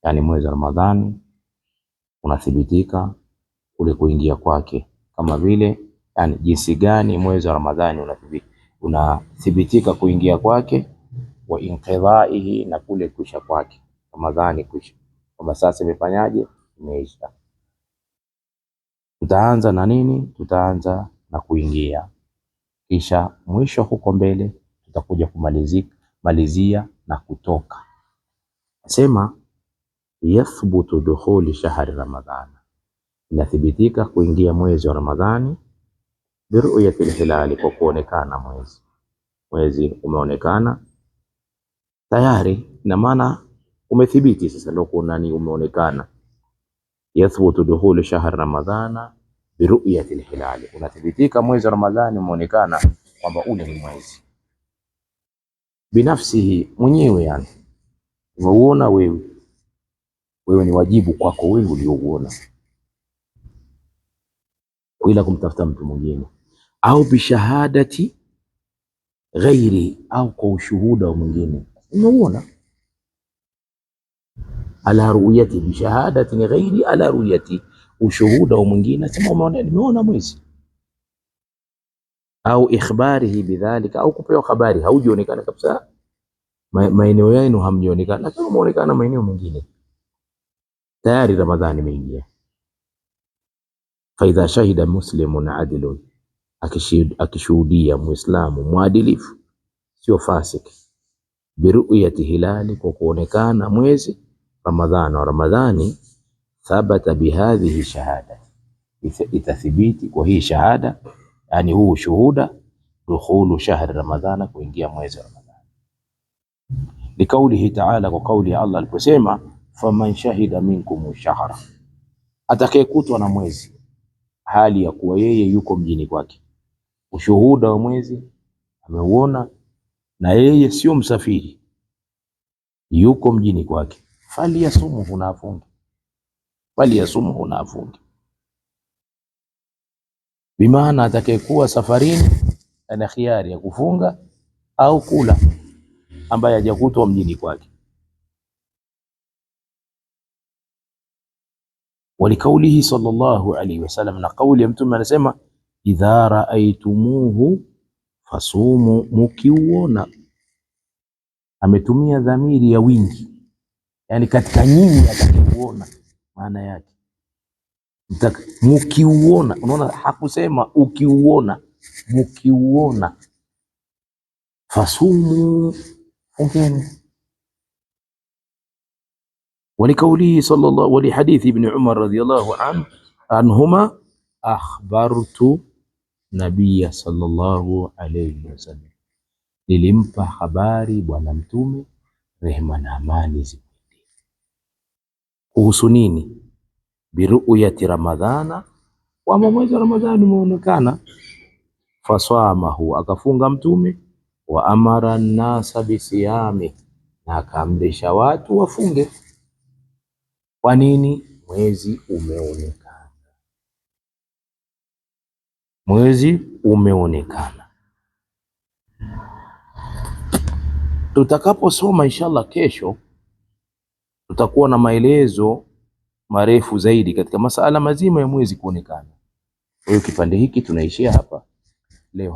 yani mwezi wa Ramadhani unathibitika kule kuingia kwake, kama vile yani jinsi gani mwezi wa Ramadhani unathibitika kuingia kwake, wa inqidha'ihi, na kule kuisha kwake, Ramadhani kuisha, kama sasa imefanyaje, imeisha. Tutaanza na nini? Tutaanza na kuingia, kisha mwisho huko mbele tutakuja kumalizia na kutoka. Sema yathbutu dukhuli shahri Ramadhana, inathibitika kuingia mwezi wa Ramadhani, biruyati hilali, kwa kuonekana mwezi. Mwezi umeonekana tayari, ina maana umethibiti sasa, ndio kuna ni umeonekana. Yathbutu dukhulu shahri Ramadhana biruyati hilali, unathibitika mwezi wa Ramadhani umeonekana kwamba ule ni mwezi binafsihi, mwenyewe, yani umeuona wewe ni wajibu kwako wewe uliouona, bila kumtafuta mtu mwingine, au bishahadati ghairi, au kwa ushuhuda wa mwingine. Umeuona ala ru'yati, bishahadati ghairi ala ru'yati, ushuhuda wa mwingine, sema umeona, nimeona mwezi. Au ikhbarihi bidhalika, au kupewa habari, haujionekana kabisa, maeneo yenu hamjonekana, lakini umeonekana maeneo mengine, tayari Ramadhani imeingia. Fa idha shahida muslimun adilun, akishuhudia muislamu mwadilifu, sio fasik, biruyati hilali, kwa kuonekana mwezi Ramadhani, wa Ramadhani, thabata bihadhihi shahada, itathibiti kwa hii shahada, yani huu shuhuda, dukhulu shahri Ramadhana, kuingia mwezi wa Ramadhani. Likaulihi ta'ala, kwa kauli ya Allah aliposema, faman shahida minkum shahra, atakayekutwa na mwezi hali ya kuwa yeye yuko mjini kwake, ushuhuda wa mwezi ameuona na yeye sio msafiri, yuko mjini kwake, faliyasumuhu, na afunge. Faliyasumuhu, na afunge, bimaana atakayekuwa safarini ana khiari ya kufunga au kula, ambaye hajakutwa mjini kwake. Walikaulihi sallallahu alayhi wasallam, na kauli ya Mtume anasema, idha raaitumuhu fasumu, mukiuona. Ametumia dhamiri ya wingi, yani katika nyinyi atakayeuona, maana yake mukiuona. Unaona, hakusema ukiuona, mukiuona, fasumu, fungeni. Walikaulihi sallallahu, walihadithi ibn Umar radhiyallahu anhuma, akhbartu nabiyya sallallahu alayhi wasallam, nilimpa habari bwana Mtume, rehma na amani zimwendee, kuhusu nini? Biruyati Ramadhana, kwamba mwezi wa Ramadhani umeonekana. Fasamahu, akafunga Mtume. Wa amara an-nasa bisiyami, na akaamrisha watu wafunge. Kwa nini? Mwezi umeonekana, mwezi umeonekana. Tutakaposoma inshallah kesho, tutakuwa na maelezo marefu zaidi katika masala mazima ya mwezi kuonekana. Kwa hiyo kipande hiki tunaishia hapa leo.